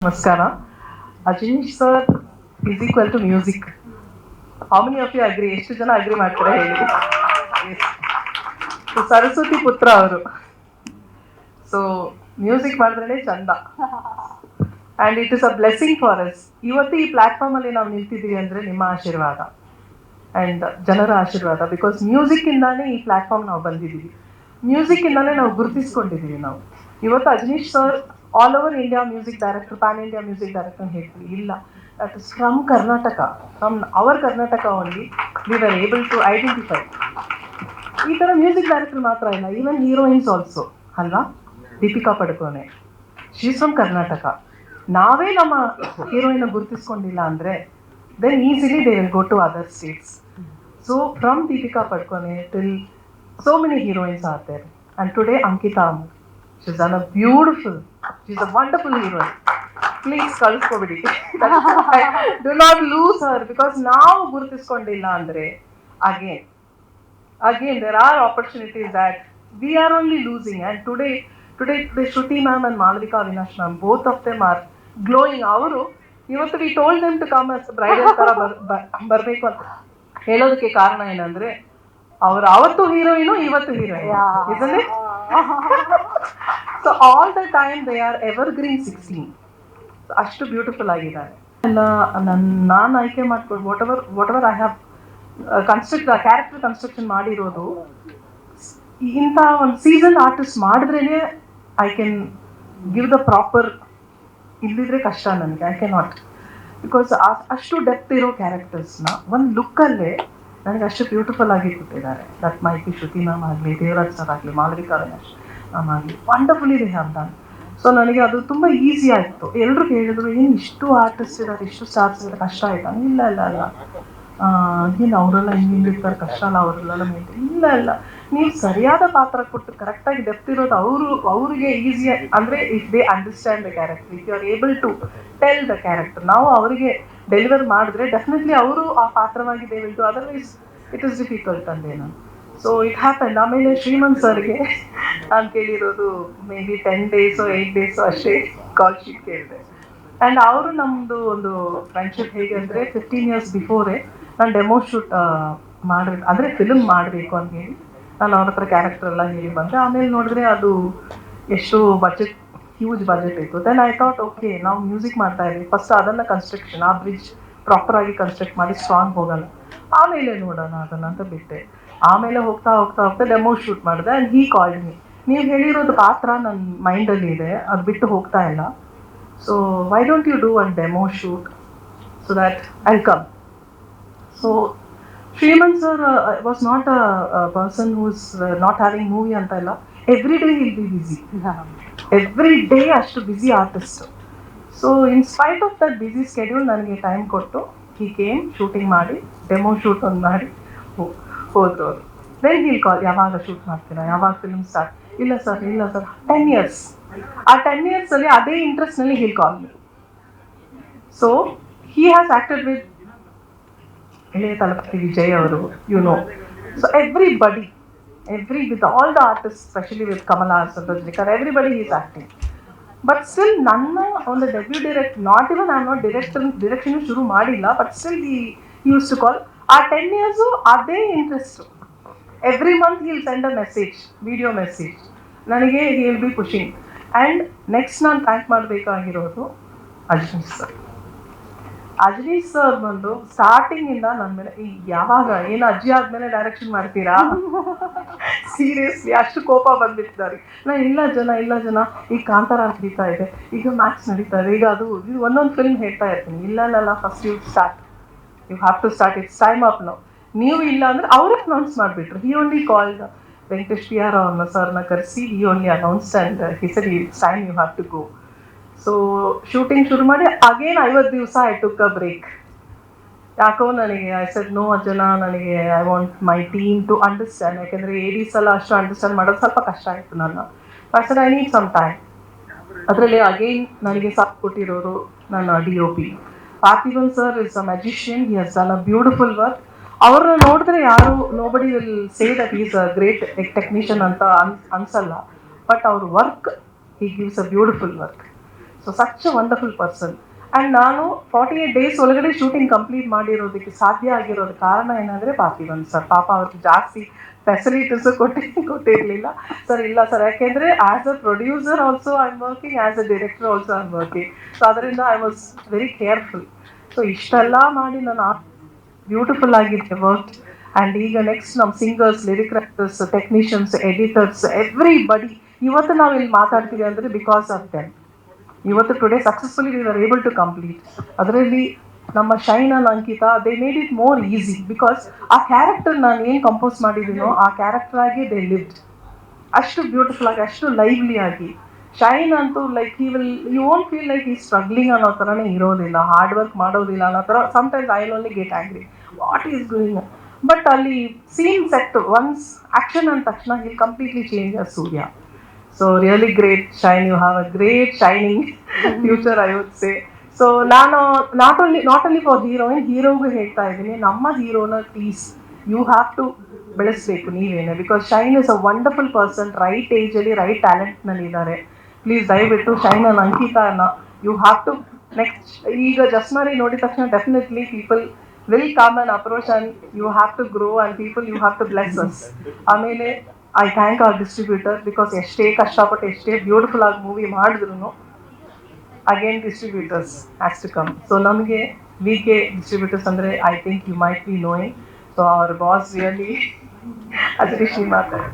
Namaskara. Ajinish sir is equal to music. How many of you agree? ಎಷ್ಟು ಜನ agri ಮಾಡ್ತಾರೆ ಹೇಳಿ. Yes. So, Saraswati ಪುತ್ರ ಅವರು. ಸೊ ಮ್ಯೂಸಿಕ್ ಮಾಡಿದ್ರೆ ಚಂದ. And it is a blessing for us. ಇವತ್ತು ಈ ಪ್ಲಾಟ್ಫಾರ್ಮಲ್ಲಿ ನಾವು ನಿಲ್ತಿದ್ದೀವಿ ಅಂದರೆ ನಿಮ್ಮ ಆಶೀರ್ವಾದ ಆ್ಯಂಡ್ ಜನರ ಆಶೀರ್ವಾದ. ಬಿಕಾಸ್ ಮ್ಯೂಸಿಕ್ಕಿಂದಾನೇ ಈ ಪ್ಲಾಟ್ಫಾರ್ಮ್ ನಾವು ಬಂದಿದ್ದೀವಿ. ಮ್ಯೂಸಿಕ್ಕಿಂದಾನೇ ನಾವು ಗುರುತಿಸ್ಕೊಂಡಿದ್ದೀವಿ ನಾವು. ಇವತ್ತು Ajaneesh sir all over India music director, pan India music director ಅಂತ ಹೇಳ್ತೀವಿ. ಇಲ್ಲ, that is from Karnataka, from our Karnataka only we are able to identify. ಈ ಥರ ಮ್ಯೂಸಿಕ್ ಡೈರೆಕ್ಟರ್ ಮಾತ್ರ ಇಲ್ಲ, ಈವನ್ ಹೀರೋಯಿನ್ಸ್ ಆಲ್ಸೋ ಅಲ್ವಾ. Deepika Padukone, she is from Karnataka. ನಾವೇ ನಮ್ಮ ಹೀರೋಯಿನ್ ಗುರುತಿಸ್ಕೊಂಡಿಲ್ಲ ಅಂದರೆ then easily they will go to other states. So from Deepika Padukone till so many heroines are there. And today Ankita Amar, she's done a beautiful, she's a wonderful heroine. Please kaluskobidi. Do not lose her, because now gurtiskondilla andre again there are opportunities that we are only losing. And today Shruti ma'am and Malvika Avinash ma'am, both of them are glowing. ಅವರು ಇವತ್ತು we told them to come as bridal ಥರ ಬರಬೇಕು ಅಂತ ಹೇಳೋದಕ್ಕೆ ಕಾರಣ ಏನಂದರೆ ಅವರು ಅವತ್ತು ಹೀರೋಯಿನು, ಇವತ್ತು ಹೀರೋಯಿನ್. ಇದನ್ನೇ so all the time they are evergreen 16. ಅಷ್ಟು ಬ್ಯೂಟಿಫುಲ್ ಆಗಿದ್ದಾರೆ. ಎಲ್ಲ ನಾನು ಆಯ್ಕೆ ಮಾಡ್ಕೊಂಡು whatever I have character construction ಮಾಡಿರೋದು ಇಂಥ ಒಂದು ಸೀಸನ್ ಆರ್ಟಿಸ್ಟ್ ಮಾಡಿದ್ರೇ I can give the proper. ಇಲ್ಲಿದ್ರೆ ಕಷ್ಟ ನನಗೆ, ಐ ಕ್ಯಾನ್ ನಾಟ್. ಬಿಕಾಸ್ ಅಷ್ಟು ಡೆಪ್ತ್ ಇರೋ ಕ್ಯಾರೆಕ್ಟರ್ಸ್ನ ಒಂದು ಲುಕ್ಕಲ್ಲೇ ನನಗೆ ಅಷ್ಟು ಬ್ಯೂಟಿಫುಲ್ ಆಗಿ ಕೊಟ್ಟಿದ್ದಾರೆ. That might be Shruti ma'am ಆಗಲಿ, ದೇವರಾಜ್ ಸರ್ ಆಗಲಿ, ಮಾಲವಿಕಾ ಅವಿನಾಶ್ ಮ್ಯಾಮ್ ಆಗಲಿ, wonderfully they have done. So ನನಗೆ ಅದು ತುಂಬ ಈಸಿ ಆಯಿತು. ಎಲ್ಲರೂ ಹೇಳಿದ್ರು, ಏನು ಇಷ್ಟು ಆರ್ಟಿಸ್ಟ್ ಇದ್ದಾರೆ, ಇಷ್ಟು ಸ್ಟಾರ್ಸ್ ಇದ್ದಾರೆ, ಕಷ್ಟ ಆಯಿತಾ? ಇಲ್ಲ ಇಲ್ಲ ಅಲ್ಲ, ಏನು ಅವರೆಲ್ಲ ಹಿಂಗಿರ್ತಾರೆ, ಕಷ್ಟ ಅಲ್ಲ ಅವರೆಲ್ಲ ಮೇಂಟೈನ್. ಇಲ್ಲ, ನೀವು ಸರಿಯಾದ ಪಾತ್ರ ಕೊಟ್ಟು ಕರೆಕ್ಟಾಗಿ ಡೆಪ್ತ್ ಇರೋದು ಅವ್ರಿಗೆ ಈಸಿಯಾಗಿ, ಅಂದರೆ if they understand the character, if you are able to tell the character, ನಾವು ಅವರಿಗೆ ಡೆಲಿವರ್ ಮಾಡಿದ್ರೆ ಡೆಫಿನೆಟ್ಲಿ ಅವರು ಆ ಪಾತ್ರವಾಗಿ they will do. Otherwise it is difficult ಅಂದೆ ನಾನು. So it happen. ಆಮೇಲೆ ಶ್ರೀಮಂತ್ ಸರ್ಗೆ ನಾನು ಕೇಳಿರೋದು ಮೇ ಬಿ 10 days 8 days ಅಷ್ಟೇ ಕಾಲ್ ಶೀಟ್ ಕೇಳಿದೆ. ಆ್ಯಂಡ್ ಅವರು ನಮ್ಮದು ಒಂದು ಫ್ರೆಂಡ್ಶಿಪ್ ಹೇಗೆ ಅಂದರೆ 15 years ಬಿಫೋರೇ ನಾನು ಡೆಮೋ ಶೂಟ್ ಮಾಡಬೇಕು, ಅಂದರೆ ಫಿಲ್ಮ್ ಮಾಡಬೇಕು ಅಂತ ಹೇಳಿ ನಾನು ಅವ್ರ ಹತ್ರ ಕ್ಯಾರೆಕ್ಟರ್ ಎಲ್ಲ ಹೇಳಿ ಬಂದೆ. ಆಮೇಲೆ ನೋಡಿದ್ರೆ ಅದು ಎಷ್ಟು ಬಜೆಟ್, ಹ್ಯೂಜ್ ಬಜೆಟ್ ಇತ್ತು. ದೆನ್ ಐ ಥಾಟ್ ಓಕೆ, ನಾವು ಮ್ಯೂಸಿಕ್ ಮಾಡ್ತಾ ಇದ್ದೀವಿ, ಫಸ್ಟ್ ಅದನ್ನು ಕನ್ಸ್ಟ್ರಕ್ಷನ್, ಆ ಬ್ರಿಡ್ಜ್ ಪ್ರಾಪರಾಗಿ ಕನ್ಸ್ಟ್ರಕ್ಟ್ ಮಾಡಿ ಸ್ಟ್ರಾಂಗ್ ಹೋಗಲ್ಲ, ಆಮೇಲೆ ನೋಡೋಣ ಅದನ್ನಂತ ಬಿಟ್ಟೆ. ಆಮೇಲೆ ಹೋಗ್ತಾ ಡೆಮೋ ಶೂಟ್ ಮಾಡಿದೆ. ಆ್ಯಂಡ್ ಹೀ ಕಾಲ್ಡ್ ಮೀ, ನೀವು ಹೇಳಿರೋದು ಪಾತ್ರ ನನ್ನ ಮೈಂಡಲ್ಲಿ ಇದೆ, ಅದು ಬಿಟ್ಟು ಹೋಗ್ತಾ ಇಲ್ಲ. So why don't you do one demo shoot so that I come. So Sriman sir was not a person who's not having movie anta illa. Every day he'll be busy. Every day ashtu busy artist. So in spite of that busy schedule ನನಗೆ time ಕೊಟ್ಟು he came, shooting ಮಾಡಿ, demo shoot ಒಂದು ಮಾಡಿ ಹೋದ್ರು ಅವರು. Then he'll call, ಯಾವಾಗ shoot ಮಾಡ್ತೀರಾ, ಯಾವಾಗ ಫಿಲ್ಮ್ ಸ್ಟಾರ್ಟ್? ಇಲ್ಲ ಸರ್ 10 years. ಆ 10 years ಅಲ್ಲಿ ಅದೇ ಇಂಟ್ರೆಸ್ಟ್ನಲ್ಲಿ he'll call me. So he has acted with ಇಳೆಯ Thalapathy Vijay ಅವರು, you know. So everybody with all the artists, especially with Kamal Haasan, Rajinikanth, everybody he is acting. But still ನನ್ನ ಒಂದು debut not even I am not direction ಶುರು ಮಾಡಿಲ್ಲ, but still he used to call. ಆ 10 years ಅದೇ interest. Every month he will send a message, video message ನನಗೆ, he will be pushing. And next ನಾನು thank ಮಾಡಬೇಕಾಗಿರೋದು Ajaneesh sir. Ajaneesh sir ಬಂದು ಸ್ಟಾರ್ಟಿಂಗಿಂದ ನನ್ನ ಮೇಲೆ ಈ ಯಾವಾಗ ಏನು ಅಜ್ಜಿ ಆದಮೇಲೆ ಡೈರೆಕ್ಷನ್ ಮಾಡ್ತೀರಾ, ಸೀರಿಯಸ್ಲಿ ಅಷ್ಟು ಕೋಪ ಬಂದ್ಬಿಟ್ಟಿದ್ದಾರೆ. ಇಲ್ಲ ಜನ ಈಗ ಕಾಂತಾರ ಅಂತ ನಡೀತಾ ಇದೆ, ಈಗ ಮ್ಯಾಕ್ಸ್ ನಡೀತಾ ಇದೆ, ಈಗ ಅದು ಒಂದೊಂದು ಫಿಲ್ಮ್ ಹೇಳ್ತಾ ಇರ್ತೀನಿ. ಇಲ್ಲ first you have to start, it's time up now. ನೀವು ಇಲ್ಲ ಅಂದರೆ ಅವರೇ ಅನೌನ್ಸ್ ಮಾಡಿಬಿಟ್ರು. He only called Venkatesh PR ಅವ್ರನ್ನ ಸರ್ನ ಕರೆಸಿ, he only announce and he said it's time you have to go. So shooting ಶುರು ಮಾಡಿ ಅಗೇನ್ 50 ದಿವಸ ಐ ಟುಕ್ ಅ ಬ್ರೇಕ್. ಯಾಕೋ ನನಗೆ ಐ ಸೆಡ್ ನೋ ಅಜ್ಜನ, ನನಗೆ I want my team to understand. ಯಾಕೆಂದರೆ ADs ಎಲ್ಲ ಅಷ್ಟು ಅಂಡರ್ಸ್ಟ್ಯಾಂಡ್ ಮಾಡೋದು ಸ್ವಲ್ಪ ಕಷ್ಟ ಆಯಿತು ನನ್ನ. I said I need some time. ಅದರಲ್ಲಿ ಅಗೇನ್ ನನಗೆ ಸಾಥ್ ಕೊಟ್ಟಿರೋರು ನನ್ನ DOP Parthiban sir. Is a magician, he has done a beautiful work. ಅವ್ರನ್ನ ನೋಡಿದ್ರೆ ಯಾರು nobody will say that is a great technician ಅಂತ ಅನ್ಸಲ್ಲ, ಬಟ್ ಅವ್ರ work, he gives a beautiful work. So so such a wonderful person. And ನಾನು 48 days ಒಳಗಡೆ shooting complete ಮಾಡಿರೋದಕ್ಕೆ ಸಾಧ್ಯ ಆಗಿರೋದು ಕಾರಣ ಏನಂದರೆ ಪಾರ್ಥಿವನ್ ಸರ್. ಪಾಪ ಅವ್ರಿಗೆ ಜಾಸ್ತಿ ಫೆಸಿಲಿಟೀಸು ಕೊಟ್ಟಿರಲಿಲ್ಲ ಸರ್. ಇಲ್ಲ ಸರ್, ಯಾಕೆಂದರೆ as a producer also I am working, as a director also I am working. So ಅದರಿಂದ I was very careful. So ಇಷ್ಟೆಲ್ಲ ಮಾಡಿ ನಾನು ಬ್ಯೂಟಿಫುಲ್ ಆಗಿದೆ ವರ್ಕ್. ಆ್ಯಂಡ್ ಈಗ ನೆಕ್ಸ್ಟ್ ನಮ್ಮ singers, lyric writers, technicians, editors, everybody ಇವತ್ತು ನಾವು ಇಲ್ಲಿ ಮಾತಾಡ್ತೀವಿ ಅಂದರೆ ಬಿಕಾಸ್ ಆಫ್ ದೆಮ್. ಇವತ್ತು today successfully we are able to complete. ಅದರಲ್ಲಿ ನಮ್ಮ Shine and Ankita, they made it more easy because ಆ ಕ್ಯಾರೆಕ್ಟರ್ ನಾನು ಏನು ಕಂಪೋಸ್ ಮಾಡಿದ್ದೀನೋ ಆ ಕ್ಯಾರೆಕ್ಟರ್ ಆಗಿ ದೇ ಲಿವ್ಡ್ ಅಷ್ಟು ಬ್ಯೂಟಿಫುಲ್ ಆಗಿ, ಅಷ್ಟು ಲೈವ್ಲಿ ಆಗಿ. ಶೈನ್ ಅಂತೂ like you won't feel like ಈ ಸ್ಟ್ರಗ್ಲಿಂಗ್ ಅನ್ನೋ ಥರನೇ ಇರೋದಿಲ್ಲ, ಹಾರ್ಡ್ ವರ್ಕ್ ಮಾಡೋದಿಲ್ಲ ಅನ್ನೋ ಥರ. Sometimes I only get angry, what is doing. But ಅಲ್ಲಿ ಸೀನ್ ಸೆಟ್ ಒನ್ಸ್ ಆ್ಯಕ್ಷನ್ ಅಂದ ತಕ್ಷಣ ಇಲ್ಲಿ completely change as Surya. So really great Shine, you have a great shining future I would say. So ನಾನು not only for ಹೀರೋಗೂ ಹೇಳ್ತಾ ಇದ್ದೀನಿ, ನಮ್ಮ ಹೀರೋನ ಪ್ಲೀಸ್ ಯು ಹ್ಯಾವ್ ಟು ಬೆಳೆಸಬೇಕು ನೀವೇನೆ. Because shine is a wonderful person, right ಏಜಲ್ಲಿ ರೈಟ್ ಟ್ಯಾಲೆಂಟ್ನಲ್ಲಿ ಇದ್ದಾರೆ. ಪ್ಲೀಸ್ ದಯವಿಟ್ಟು ಶೈನ್ ಅಂಡ್ ಅಂಕಿತಾನ ಯು ಹ್ಯಾವ್ ಟು ನೆಕ್ಸ್ಟ್. ಈಗ ಜಸ್ಮಾರಿ ನೋಡಿದ ತಕ್ಷಣ definitely people will come and approach and you have to grow and people you have to bless us. ಆಮೇಲೆ I thank our distributor because ಎಷ್ಟೇ ಕಷ್ಟಪಟ್ಟು ಎಷ್ಟೇ ಬ್ಯೂಟಿಫುಲ್ ಆಗಿ ಮೂವಿ ಮಾಡಿದ್ರು again distributors has to come. So ನಮಗೆ VK distributors ಅಂದರೆ I think you might be knowing. So our boss really ಅಜರೀಶ್ ಮಾತಾಡಿ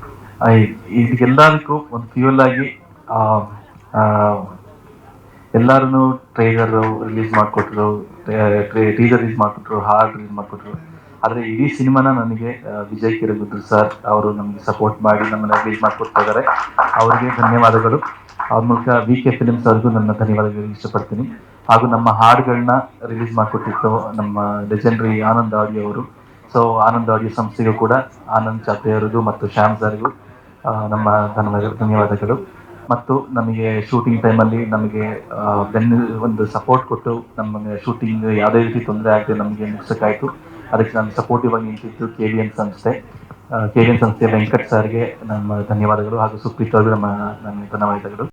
ಇದಕ್ಕೆಲ್ಲದಕ್ಕೂ ಒಂದು ಫ್ಯೂಲ್ ಆಗಿ ಎಲ್ಲರೂ ಟ್ರೈಲರ್ ರಿಲೀಸ್ ಮಾಡಿಕೊಟ್ರು, ಟೀಸರ್ ರಿಲೀಸ್ ಮಾಡಿಕೊಟ್ರು, ಹಾಡು ರಿಲೀಸ್ ಮಾಡಿಕೊಟ್ರು. ಆದರೆ ಇಡೀ ಸಿನಿಮಾನ ನನಗೆ ವಿಜಯ್ ಕಿರಗುದ್ರು ಸರ್ ಅವರು ನಮಗೆ ಸಪೋರ್ಟ್ ಮಾಡಿ ನಮ್ಮನ್ನು ರಿಲೀಸ್ ಮಾಡಿಕೊಡ್ತಾ ಇದ್ದಾರೆ. ಅವರಿಗೆ ಧನ್ಯವಾದಗಳು. ಅವ್ರ ಮೂಲಕ VK ಫಿಲ್ಮ್ಸ್ ಅವ್ರಿಗೂ ನನ್ನ ಧನ್ಯವಾದಗಳು ಇಷ್ಟಪಡ್ತೀನಿ. ಹಾಗೂ ನಮ್ಮ ಹಾಡುಗಳನ್ನ ರಿಲೀಸ್ ಮಾಡಿಕೊಟ್ಟಿತ್ತು ನಮ್ಮ ಲೆಜೆಂಡ್ರಿ ಆನಂದ್ ಆಡಿಯೋ ಅವರು. ಸೊ ಆನಂದ್ ಆಡಿಯೋ ಸಂಸ್ಥೆಗೂ ಕೂಡ ಆನಂದ್ ಚಾಪೆ ಅವರಿಗೂ ಮತ್ತು ಶ್ಯಾಮ್ ಸರ್ಗೂ ನಮ್ಮ ಧನ್ಯವಾದಗಳು. ಮತ್ತು ನಮಗೆ ಶೂಟಿಂಗ್ ಟೈಮಲ್ಲಿ ನಮಗೆ ಒಂದು ಸಪೋರ್ಟ್ ಕೊಟ್ಟು ನಮಗೆ ಶೂಟಿಂಗ್ ಯಾವುದೇ ರೀತಿ ತೊಂದರೆ ಆಗದೆ ನಮಗೆ ಮುಗಿಸೋಕ್ಕಾಯಿತು. ಅದಕ್ಕೆ ನಾನು ಸಪೋರ್ಟಿವ್ ಆಗಿ ನಿಂತಿದ್ದು KVN ಸಂಸ್ಥೆ ವೆಂಕಟ್ ಸರ್ಗೆ ನಮ್ಮ ಧನ್ಯವಾದಗಳು. ಹಾಗೂ ಸುಪ್ರೀತ್ ಅವ್ರಿಗೂ ನನ್ನ ಧನ್ಯವಾದಗಳು.